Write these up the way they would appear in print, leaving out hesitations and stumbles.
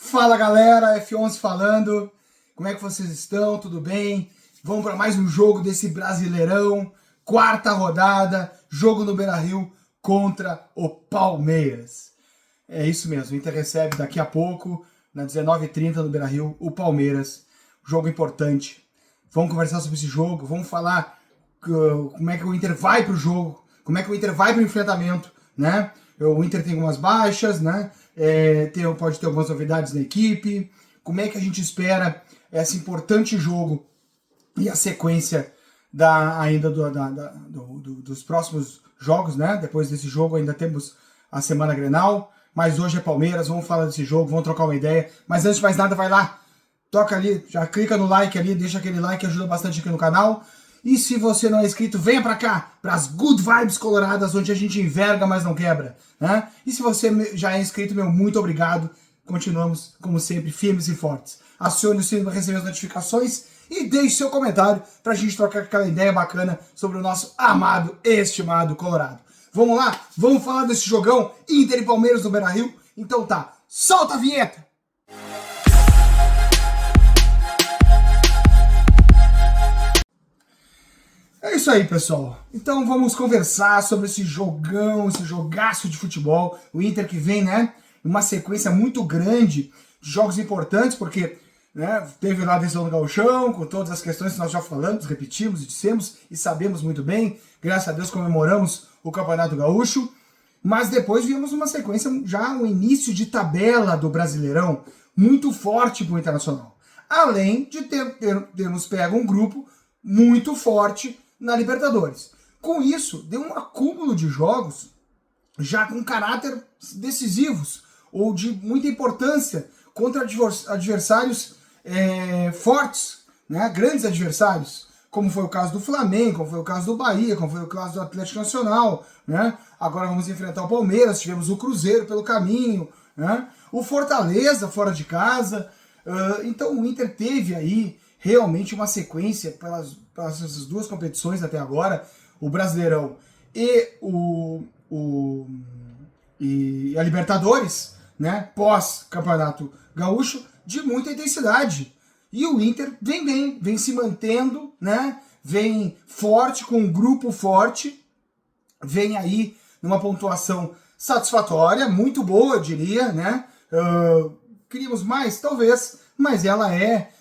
Fala galera, F11 falando, como é que vocês estão? Tudo bem? Vamos para mais um jogo desse Brasileirão, quarta rodada, jogo no Beira-Rio contra o Palmeiras. É isso mesmo, o Inter recebe daqui a pouco, na 19h30 no Beira-Rio, o Palmeiras, jogo importante. Vamos conversar sobre esse jogo, vamos falar como é que o Inter vai para o jogo, como é que o Inter vai para o enfrentamento, né? O Inter tem algumas baixas, né? Pode ter algumas novidades na equipe. Como é que a gente espera esse importante jogo e a sequência dos próximos jogos, né? Depois desse jogo ainda temos a Semana Grenal, mas hoje é Palmeiras, vamos falar desse jogo, vamos trocar uma ideia. Mas antes de mais nada, vai lá, toca ali, já clica no like ali, deixa aquele like que ajuda bastante aqui no canal. E se você não é inscrito, venha pra cá, pras Good Vibes Coloradas, onde a gente enverga, mas não quebra, né? E se você já é inscrito, meu, muito obrigado. Continuamos, como sempre, firmes e fortes. Acione o sino para receber as notificações e deixe seu comentário pra gente trocar aquela ideia bacana sobre o nosso amado e estimado Colorado. Vamos lá? Vamos falar desse jogão Inter e Palmeiras no Beira-Rio? Então tá, solta a vinheta! É isso aí, pessoal. Então vamos conversar sobre esse jogão, esse jogaço de futebol. O Inter que vem, né, uma sequência muito grande de jogos importantes, porque, né, teve lá a decisão do Gauchão, com todas as questões que nós já falamos, repetimos e dissemos e sabemos muito bem. Graças a Deus comemoramos o Campeonato Gaúcho. Mas depois vimos uma sequência, já um início de tabela do Brasileirão muito forte para o Internacional. Além de termos pego um grupo muito forte na Libertadores. Com isso, deu um acúmulo de jogos já com caráter decisivos ou de muita importância contra adversários fortes, né? Grandes adversários, como foi o caso do Flamengo, como foi o caso do Bahia, como foi o caso do Atlético Nacional, né? Agora vamos enfrentar o Palmeiras, tivemos o Cruzeiro pelo caminho, né? O Fortaleza fora de casa. Então o Inter teve aí realmente uma sequência pelas essas duas competições até agora, o Brasileirão e a Libertadores, né, pós-Campeonato Gaúcho, de muita intensidade. E o Inter vem bem, vem se mantendo, né, vem forte, com um grupo forte, vem aí numa pontuação satisfatória, muito boa, eu diria, né? Queríamos mais? Talvez, mas ela é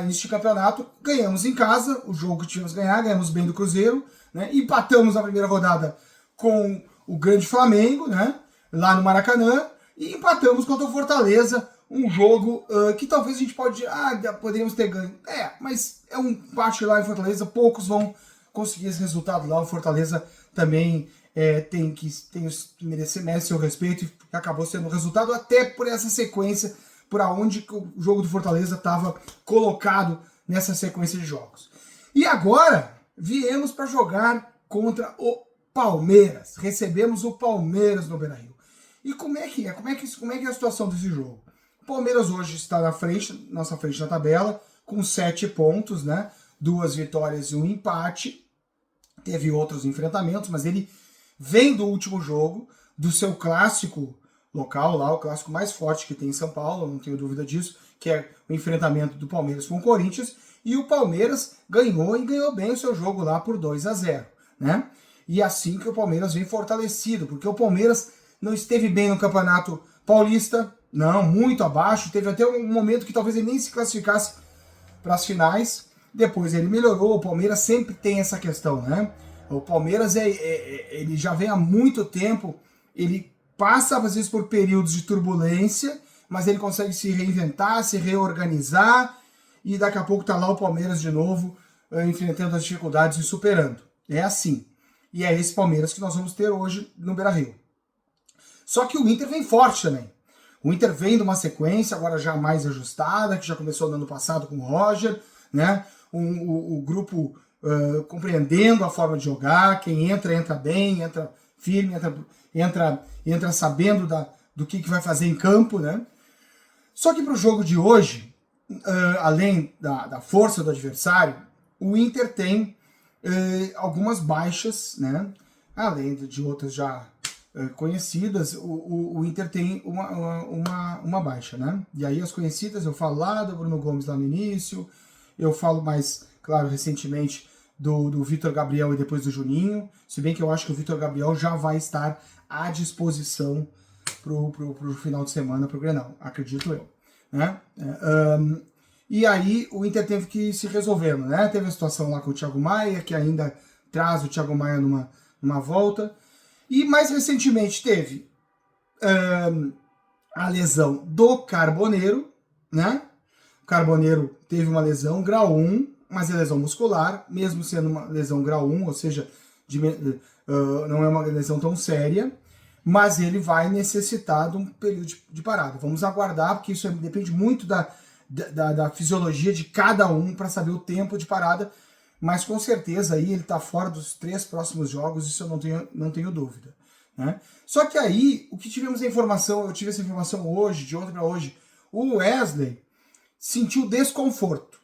neste campeonato. Ganhamos em casa o jogo que tínhamos que ganhar, ganhamos bem do Cruzeiro, né? Empatamos na primeira rodada com o grande Flamengo, né? Lá no Maracanã, e empatamos contra o Fortaleza, um jogo que talvez a gente poderíamos ter ganho. Mas é um empate lá em Fortaleza, poucos vão conseguir esse resultado lá. O Fortaleza também merece seu respeito e acabou sendo o resultado até por essa sequência, por aonde o jogo do Fortaleza estava colocado nessa sequência de jogos. E agora viemos para jogar contra o Palmeiras. Recebemos o Palmeiras no Beira-Rio. E como é que é? Como é que é a situação desse jogo? O Palmeiras hoje está nossa frente na tabela, com 7 pontos, né? 2 vitórias e 1 empate. Teve outros enfrentamentos, mas ele vem do último jogo, do seu clássico local lá, o clássico mais forte que tem em São Paulo, não tenho dúvida disso, que é o enfrentamento do Palmeiras com o Corinthians, e o Palmeiras ganhou bem o seu jogo lá por 2-0, né? E assim que o Palmeiras vem fortalecido, porque o Palmeiras não esteve bem no Campeonato Paulista, não, muito abaixo, teve até um momento que talvez ele nem se classificasse para as finais, depois ele melhorou. O Palmeiras sempre tem essa questão, né? O Palmeiras ele já vem há muito tempo, ele passa às vezes por períodos de turbulência, mas ele consegue se reinventar, se reorganizar, e daqui a pouco tá lá o Palmeiras de novo, enfrentando as dificuldades e superando. É assim. E é esse Palmeiras que nós vamos ter hoje no Beira-Rio. Só que o Inter vem forte também. O Inter vem de uma sequência agora já mais ajustada, que já começou no ano passado com o Roger, né? O grupo compreendendo a forma de jogar, quem entra bem, entra firme, entra sabendo do que vai fazer em campo, né? Só que para o jogo de hoje, além da força do adversário, o Inter tem algumas baixas, né? Além de outras já conhecidas, o Inter tem uma baixa, né? E aí as conhecidas, eu falo lá do Bruno Gomes lá no início, eu falo mais, claro, recentemente do Vitor Gabriel e depois do Juninho, se bem que eu acho que o Vitor Gabriel já vai estar à disposição pro final de semana, pro Grenal, acredito eu, né? E aí o Inter teve que ir se resolvendo, né? Teve a situação lá com o Thiago Maia, que ainda traz o Thiago Maia numa volta, e mais recentemente teve a lesão do Carboneiro, né? O Carboneiro teve uma lesão grau 1, mas é lesão muscular, mesmo sendo uma lesão grau 1, ou seja, não é uma lesão tão séria, mas ele vai necessitar de um período de parada. Vamos aguardar, porque isso depende muito da fisiologia de cada um para saber o tempo de parada, mas com certeza aí ele está fora dos 3 próximos jogos, isso eu não tenho dúvida, né? Só que aí, o que tivemos a informação, eu tive essa informação hoje, de ontem para hoje, o Wesley sentiu desconforto,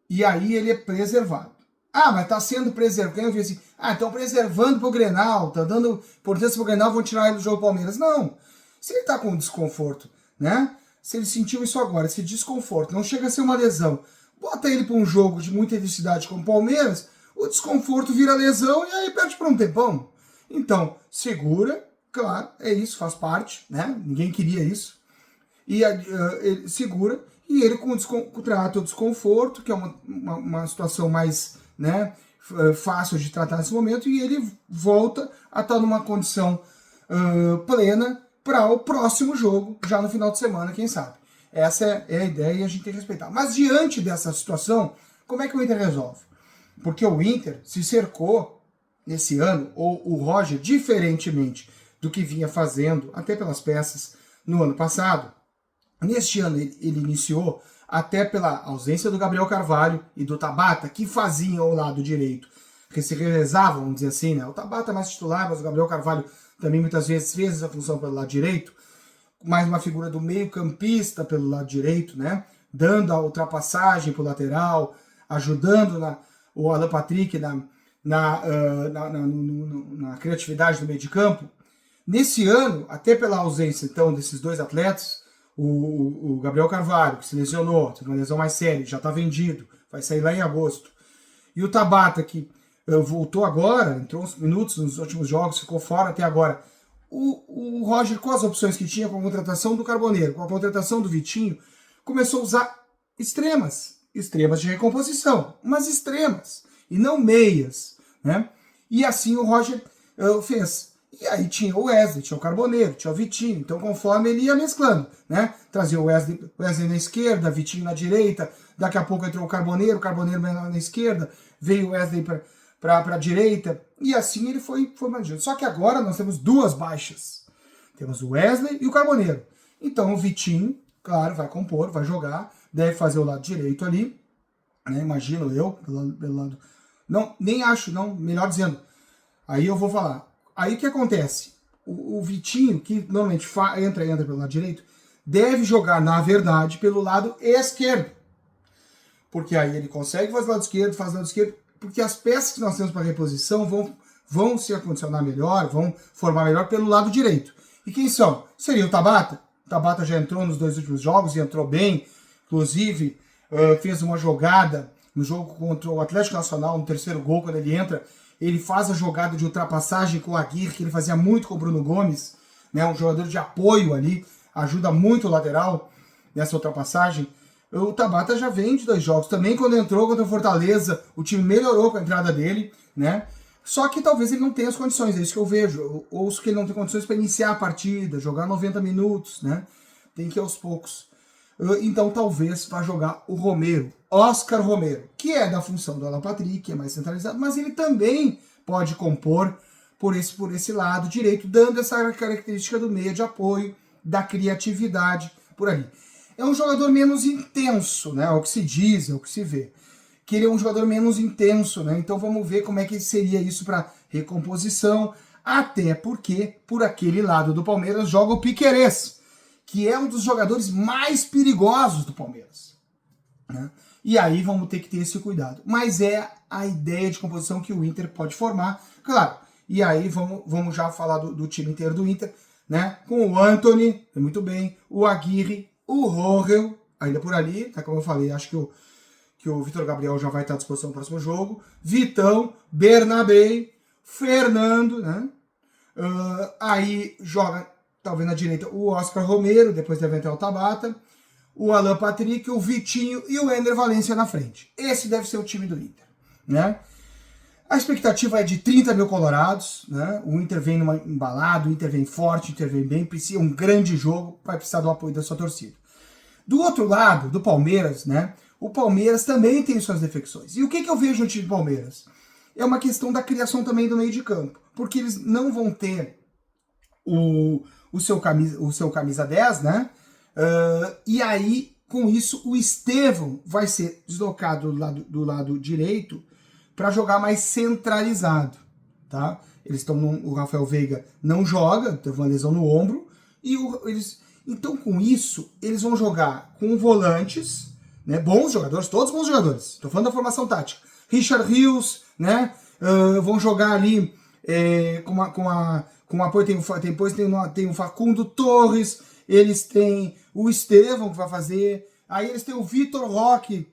e aí ele é preservado. Ah, mas está sendo preservado. Eu vi assim, estão preservando para o Grenal, tá dando importância para o Grenal, vão tirar ele do jogo Palmeiras. Não, se ele está com desconforto, né? Se ele sentiu isso agora, esse desconforto, não chega a ser uma lesão, bota ele para um jogo de muita intensidade como o Palmeiras, o desconforto vira lesão e aí perde por um tempão. Então, segura, claro, é isso, faz parte, né? Ninguém queria isso. E ele segura, e ele trata o desconforto, que é uma situação mais, né, fácil de tratar nesse momento, e ele volta a estar numa condição plena para o próximo jogo, já no final de semana, quem sabe. Essa é a ideia e a gente tem que respeitar. Mas diante dessa situação, como é que o Inter resolve? Porque o Inter se cercou nesse ano, ou o Roger, diferentemente do que vinha fazendo, até pelas peças, no ano passado, neste ano ele iniciou, até pela ausência do Gabriel Carvalho e do Tabata, que faziam o lado direito, que se revezavam, vamos dizer assim, né? O Tabata mais titular, mas o Gabriel Carvalho também muitas vezes fez essa função pelo lado direito, mais uma figura do meio-campista pelo lado direito, né? Dando a ultrapassagem para o lateral, ajudando o Alan Patrick na criatividade do meio de campo. Nesse ano, até pela ausência então desses dois atletas, o Gabriel Carvalho, que se lesionou, teve uma lesão mais séria, já está vendido, vai sair lá em agosto. E o Tabata, que voltou agora, entrou uns minutos nos últimos jogos, ficou fora até agora. O Roger, com as opções que tinha, com a contratação do Carboneiro, com a contratação do Vitinho, começou a usar extremas de recomposição, mas extremas, e não meias, né? E assim o Roger fez. E aí tinha o Wesley, tinha o Carboneiro, tinha o Vitinho, então conforme ele ia mesclando, né? Trazia o Wesley na esquerda, Vitinho na direita, daqui a pouco entrou o Carboneiro na esquerda, veio o Wesley para a direita, e assim ele foi manjando. Só que agora nós temos duas baixas. Temos o Wesley e o Carboneiro. Então o Vitinho, claro, vai compor, vai jogar, deve fazer o lado direito ali, né? Imagino eu, pelo lado... Não, nem acho, não, melhor dizendo. Aí eu vou falar. Aí o que acontece? O Vitinho, que normalmente entra pelo lado direito, deve jogar, na verdade, pelo lado esquerdo. Porque aí ele consegue fazer o lado esquerdo, porque as peças que nós temos para reposição vão se acondicionar melhor, vão formar melhor pelo lado direito. E quem são? Seria o Tabata. O Tabata já entrou nos 2 últimos jogos e entrou bem. Inclusive, fez uma jogada no jogo contra o Atlético Nacional, no 3º gol, quando ele entra. Ele faz a jogada de ultrapassagem com o Aguirre, que ele fazia muito com o Bruno Gomes, né? Um jogador de apoio ali, ajuda muito o lateral nessa ultrapassagem. O Tabata já vem de 2 jogos. Também quando entrou contra o Fortaleza, o time melhorou com a entrada dele, né? Só que talvez ele não tenha as condições, é isso que eu vejo. Eu ouço que ele não tem condições para iniciar a partida, jogar 90 minutos, né? Tem que ir aos poucos. Então talvez vá jogar o Romero, Oscar Romero, que é da função do Alan Patrick, que é mais centralizado, mas ele também pode compor por esse lado direito, dando essa característica do meio de apoio, da criatividade, por ali. É um jogador menos intenso, né? É o que se diz, é o que se vê. Que ele é um jogador menos intenso, né? Então vamos ver como é que seria isso para recomposição, até porque por aquele lado do Palmeiras joga o Piquerez, que é um dos jogadores mais perigosos do Palmeiras, né? E aí vamos ter que ter esse cuidado. Mas é a ideia de composição que o Inter pode formar. Claro, E aí vamos já falar do time inteiro do Inter, né? Com o Antony, muito bem, o Aguirre, o Rohel, ainda por ali, tá? Como eu falei, acho que o Vitor Gabriel já vai estar à disposição no próximo jogo. Vitão, Bernabé, Fernando, né? Aí joga, talvez na direita, o Oscar Romero, depois deve entrar o Tabata, o Alan Patrick, o Vitinho e o Ender Valencia na frente. Esse deve ser o time do Inter, né? A expectativa é de 30 mil colorados, né? O Inter vem embalado, o Inter vem forte, o Inter vem bem, precisa um grande jogo, vai precisar do apoio da sua torcida. Do outro lado, do Palmeiras, né? O Palmeiras também tem suas defecções. E o que eu vejo no time do Palmeiras? É uma questão da criação também do meio de campo, porque eles não vão ter o seu camisa 10, né? E aí, com isso, o Estevão vai ser deslocado do lado direito para jogar mais centralizado, tá? O Rafael Veiga não joga, teve uma lesão no ombro, então com isso eles vão jogar com volantes, né? Bons jogadores, todos bons jogadores. Estou falando da formação tática. Richard Rios, né? Vão jogar ali com apoio, depois tem o Facundo Torres, eles têm o Estevão que vai fazer, aí eles têm o Vitor Roque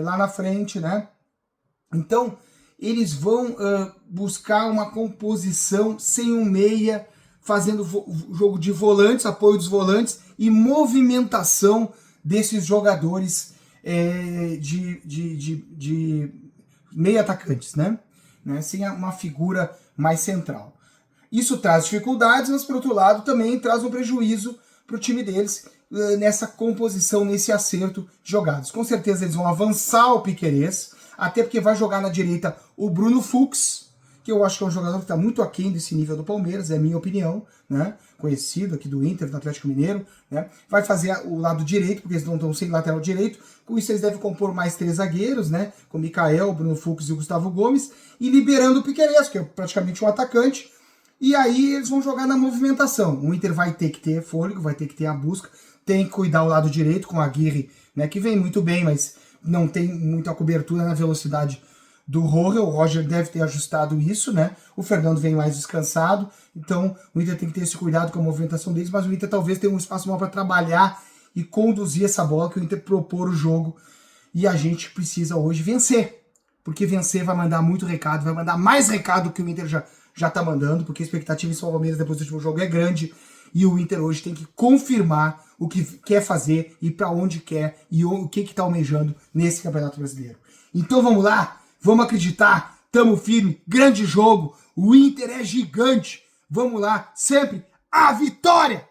lá na frente, né? Então, eles vão buscar uma composição sem um meia, fazendo jogo de volantes, apoio dos volantes e movimentação desses jogadores de meia atacantes, né? Sem uma figura mais central. Isso traz dificuldades, mas, por outro lado, também traz um prejuízo para o time deles nessa composição, nesse acerto de jogadas. Com certeza eles vão avançar o Piquerez, até porque vai jogar na direita o Bruno Fux, que eu acho que é um jogador que está muito aquém desse nível do Palmeiras, é a minha opinião, né? Conhecido aqui do Inter, do Atlético Mineiro, né? Vai fazer o lado direito, porque eles não estão sem lateral direito, com isso eles devem compor mais 3 zagueiros, né? Com o Mikael, o Bruno Fux e o Gustavo Gomes, e liberando o Piquerez, que é praticamente um atacante, e aí eles vão jogar na movimentação. O Inter vai ter que ter fôlego, vai ter que ter a busca, tem que cuidar o lado direito com a Aguirre, né? Que vem muito bem, mas não tem muita cobertura na velocidade do Rohel. O Roger deve ter ajustado isso, né? O Fernando vem mais descansado, então o Inter tem que ter esse cuidado com a movimentação deles, mas o Inter talvez tenha um espaço maior para trabalhar e conduzir essa bola, que o Inter propor o jogo, e a gente precisa hoje vencer, porque vencer vai mandar muito recado, vai mandar mais recado que o Inter já tá mandando, porque a expectativa em São Palmeiras depois do último jogo é grande, e o Inter hoje tem que confirmar o que quer fazer e para onde quer e o que está almejando nesse Campeonato Brasileiro. Então vamos lá, vamos acreditar, tamo firme, grande jogo, o Inter é gigante, vamos lá, sempre a vitória!